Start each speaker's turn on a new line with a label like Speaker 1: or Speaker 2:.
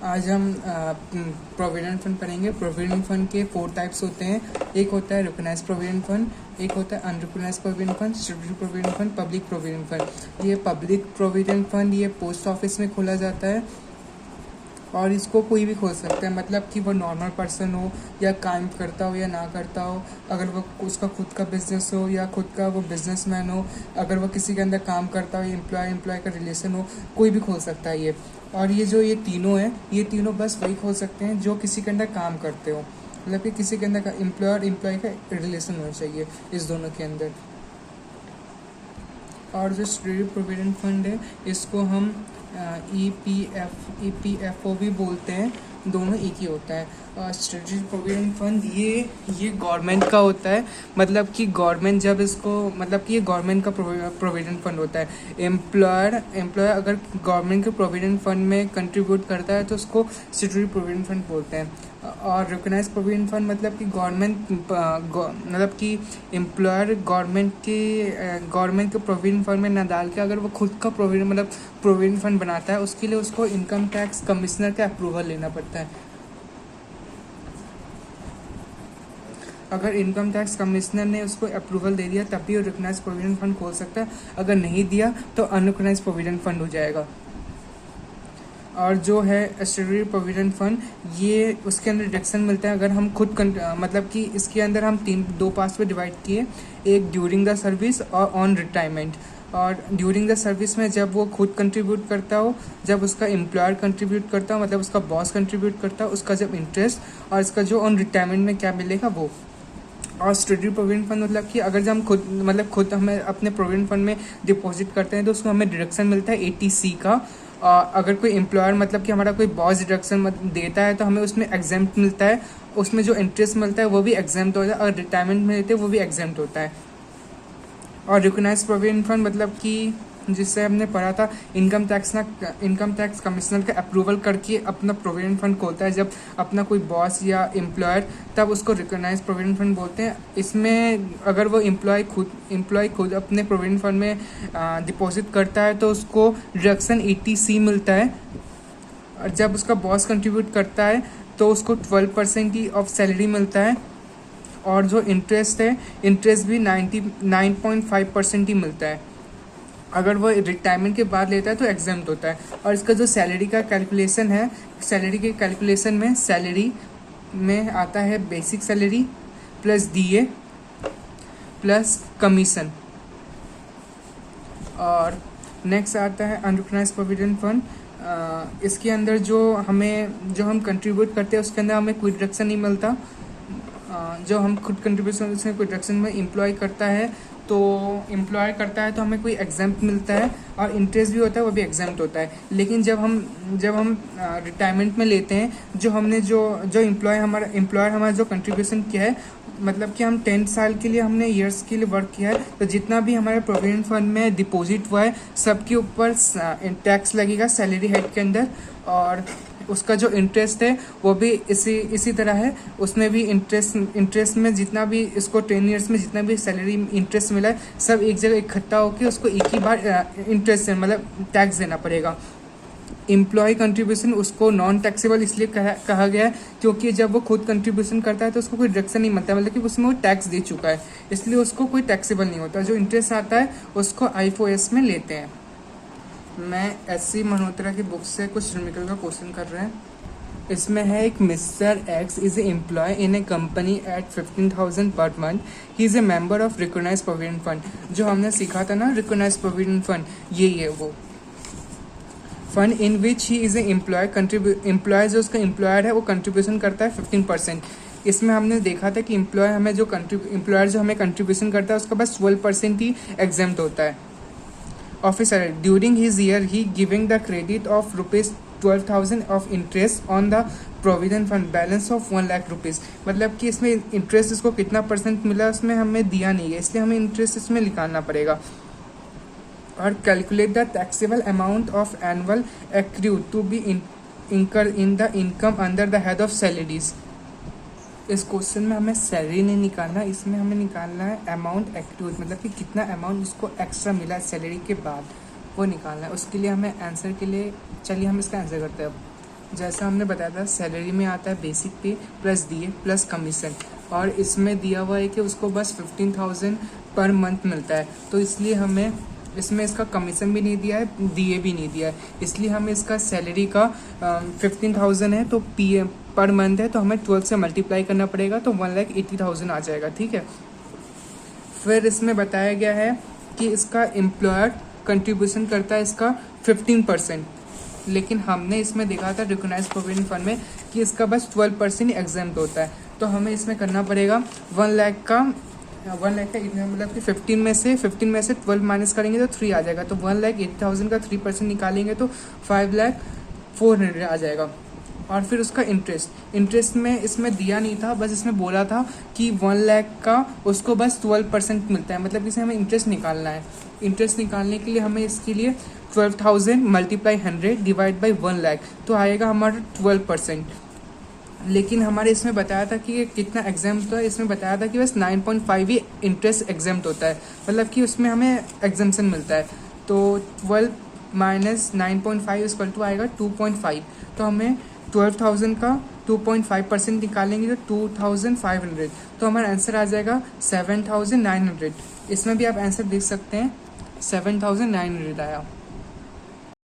Speaker 1: आज हम provident fund पढ़ेंगे। प्रोविडेंट फंड के 4 टाइप्स होते हैं। एक होता है रिकॉग्नाइज प्रोविडेंट फंड, एक होता है unrecognised provident fund, statutory provident fund, public provident fund. ये पब्लिक प्रोविडेंट फंड ये पोस्ट ऑफिस में खोला जाता है और इसको कोई भी खोल सकता है, मतलब कि वो नॉर्मल पर्सन हो या काम करता हो या ना करता हो, अगर वो उसका खुद का बिजनेस हो या खुद का वो बिजनेसमैन हो, अगर वो किसी के अंदर काम करता हो या एम्प्लॉय का रिलेशन हो, कोई भी खोल सकता है ये। और ये तीनों हैं, ये तीनों बस वही खोल सकते हैं जो किसी के अंदर काम करते हो, मतलब कि किसी के अंदर का एम्प्लॉय का रिलेशन होना चाहिए इस दोनों के अंदर। और जो स्टैट्यूटरी प्रोविडेंट फंड है इसको हम EPFO भी बोलते हैं, दोनों एक ही होता है। स्टैट्यूटरी प्रोविडेंट फंड ये गवर्नमेंट का होता है, मतलब कि गवर्नमेंट जब इसको, मतलब कि ये गवर्नमेंट का प्रोविडेंट फंड होता है। एम्प्लॉयर अगर गवर्नमेंट के प्रोविडेंट फंड में कंट्रीब्यूट करता है तो उसको स्टैट्यूटरी प्रोविडेंट फंड बोलते हैं। और रिकॉग्नाइज प्रोविडेंट फंड मतलब कि गवर्नमेंट, मतलब कि एम्प्लॉयर गवर्नमेंट के प्रोविडेंट फंड में ना डाल के अगर वो खुद का प्रोविडेंट फंड बनाता है, उसके लिए उसको इनकम टैक्स कमिश्नर का अप्रूवल लेना पड़ता है। अगर इनकम टैक्स कमिश्नर ने उसको अप्रूवल दे दिया तब भी वो रिकॉग्नाइज प्रोविडेंट फंड खोल सकता है, अगर नहीं दिया तो अनरिकॉग्नाइज प्रोविडेंट फंड हो जाएगा। और जो है स्टैट्यूटरी प्रोविडेंट फंड, ये उसके अंदर डिडक्शन मिलता है अगर हम खुद मतलब कि इसके अंदर हम दो पार्ट्स में डिवाइड किए, एक ड्यूरिंग द सर्विस और ऑन रिटायरमेंट। और ड्यूरिंग द सर्विस में जब वो खुद कंट्रीब्यूट करता हो, जब उसका एम्प्लॉयर कंट्रीब्यूट करता हो, मतलब उसका बॉस कंट्रीब्यूट करता हो, उसका जब इंटरेस्ट, और इसका जो ऑन रिटायरमेंट में क्या मिलेगा वो। और स्टैट्यूटरी प्रोविडेंट फंड मतलब कि अगर जब हम खुद हमें अपने प्रोविडेंट फंड में डिपॉजिट करते हैं तो उसको हमें डिडक्शन मिलता है 80C का। अगर कोई एम्प्लॉयर, मतलब कि हमारा कोई बॉस डिडक्शन देता है तो हमें उसमें एग्जेम्प्ट मिलता है, उसमें जो इंटरेस्ट मिलता है वो भी एग्जेम्प्ट होता है, और रिटायरमेंट में लेते हैं वो भी एग्जेम्प्ट होता है। और रिकॉग्नाइज प्रोविडेंट फंड मतलब कि जिससे हमने पढ़ा था, इनकम टैक्स कमिश्नर का अप्रूवल करके अपना प्रोविडेंट फंड खोलता है जब अपना कोई बॉस या एम्प्लॉयर, तब उसको रिकॉग्नाइज प्रोविडेंट फंड बोलते हैं। इसमें अगर वो एम्प्लॉय खुद अपने प्रोविडेंट फंड में डिपॉजिट करता है तो उसको डिडक्शन 80C मिलता है, और जब उसका बॉस कंट्रीब्यूट करता है तो उसको 12% ही ऑफ सैलरी मिलता है। और जो इंटरेस्ट है, इंटरेस्ट भी 99.5% ही मिलता है। अगर वो रिटायरमेंट के बाद लेता है तो एग्जेम्प्ट होता है। और इसका जो सैलरी का कैलकुलेशन है, सैलरी के कैलकुलेशन में सैलरी में आता है basic salary plus DA plus commission. और नेक्स्ट आता है अनरिकॉग्नाइज प्रोविडेंट फंड। इसके अंदर जो हम कंट्रीब्यूट करते हैं उसके अंदर हमें कोई डिडक्शन नहीं मिलता। जो हम खुद कंट्रीब्यूशन उसमें कोई डिडक्शन में एम्प्लॉय करता है तो हमें कोई एग्जाम्प्ट मिलता है, और इंटरेस्ट भी होता है वो भी एग्जाम्प्ट होता है। लेकिन जब हम रिटायरमेंट में लेते हैं, जो एम्प्लॉयर हमारा जो कंट्रीब्यूशन किया है, मतलब कि हम 10 साल के लिए हमने ईयर्स के लिए वर्क किया है, तो जितना भी हमारे प्रोविडेंट फंड में डिपॉजिट हुआ है सबके ऊपर टैक्स लगेगा सैलरी हेड के अंदर। और उसका जो इंटरेस्ट है वो भी इसी तरह है, उसमें भी इंटरेस्ट में जितना भी इसको 10 ईयर्स में जितना भी सैलरी इंटरेस्ट मिला है सब एक जगह इकट्ठा होकर उसको एक ही बार इंटरेस्ट मतलब टैक्स देना पड़ेगा। एम्प्लॉय कंट्रीब्यूशन उसको नॉन टैक्सेबल इसलिए कहा गया है क्योंकि जब वो खुद कंट्रीब्यूशन करता है तो उसको कोई डिडक्शन नहीं मिलता, मतलब कि उसमें वो टैक्स दे चुका है, इसलिए उसको कोई टैक्सेबल नहीं होता। जो इंटरेस्ट आता है उसको IFOS में लेते हैं। मैं SC मल्होत्रा की बुक से कुछ न्यूमेरिकल का क्वेश्चन कर रहे हैं। इसमें है एक mister X is employ in a company at 15,000 per month, he is a member of recognise provident fund. जो हमने सीखा था ना रिकॉग्नाइज प्रोविडेंट फंड, ये है वो fund in which he is a employ जो उसका एम्प्लॉयर है वो कंट्रीब्यूशन करता है 15%। इसमें हमने देखा था कि एम्प्लॉयर जो हमें कंट्रीब्यूशन करता है उसका बस 12% ही एग्जेम्प्ट होता है officer. During his year he giving the credit of ₹12,000 of interest on the provident fund balance of 1 lakh rupees. मतलब कि इसमें इंटरेस्ट इसको कितना परसेंट मिला उसमें हमें दिया नहीं है, इसलिए हमें इंटरेस्ट इसमें निकालना पड़ेगा। और calculate the taxable amount of annual accrued to be included in the income under the head of salaries. इस क्वेश्चन में हमें सैलरी नहीं निकालना, इसमें हमें निकालना है अमाउंट एक्रूड, मतलब कि कितना अमाउंट उसको एक्स्ट्रा मिला सैलरी के बाद, वो निकालना है। उसके लिए हमें आंसर के लिए, चलिए हम इसका आंसर करते हैं अब। जैसा हमने बताया था सैलरी में आता है बेसिक पे प्लस डीए प्लस कमीशन, और इसमें दिया हुआ है कि उसको बस 15,000 पर मंथ मिलता है, तो इसलिए हमें इसमें इसका कमीशन भी नहीं दिया है, डीए भी नहीं दिया है, इसलिए हमें इसका सैलरी का 15,000 है तो पी पर मंथ है, तो हमें 12 से मल्टीप्लाई करना पड़ेगा, तो 1,80,000 आ जाएगा। ठीक है, फिर इसमें बताया गया है कि इसका एम्प्लॉयर कंट्रीब्यूशन करता है इसका 15%, लेकिन हमने इसमें देखा था रिकॉग्नाइज्ड प्रोविडेंट फंड में कि इसका बस 12% एग्जाम्प्ट होता है, तो हमें इसमें करना पड़ेगा 1 लाख का इतना, मतलब कि 15 में से 12 माइनस करेंगे तो 3 आ जाएगा, तो 1,80,000 का 3% निकालेंगे तो 5,04,000 आ जाएगा। और फिर उसका इंटरेस्ट में इसमें दिया नहीं था, बस इसमें बोला था कि 1 लाख का उसको बस 12% मिलता है, मतलब इसे हमें इंटरेस्ट निकालना है। इंटरेस्ट निकालने के लिए हमें इसके लिए 12,000 मल्टीप्लाई 100 डिवाइड बाई 1 लाख, तो आएगा हमारा 12%। लेकिन हमारे इसमें बताया था कि ये कितना एग्जाम्प्ट होता है, इसमें बताया था कि बस 9.5 ही इंटरेस्ट एग्जाम्प्ट होता है, मतलब कि उसमें हमें एग्जाम्पशन मिलता है। तो 12 माइनस 9.5 इक्वल टू आएगा 2.5, तो हमें 12,000 का 2.5% निकालेंगे तो 2,500, तो हमारा आंसर आ जाएगा 7,900। इसमें भी आप आंसर देख सकते हैं 7,900 आया।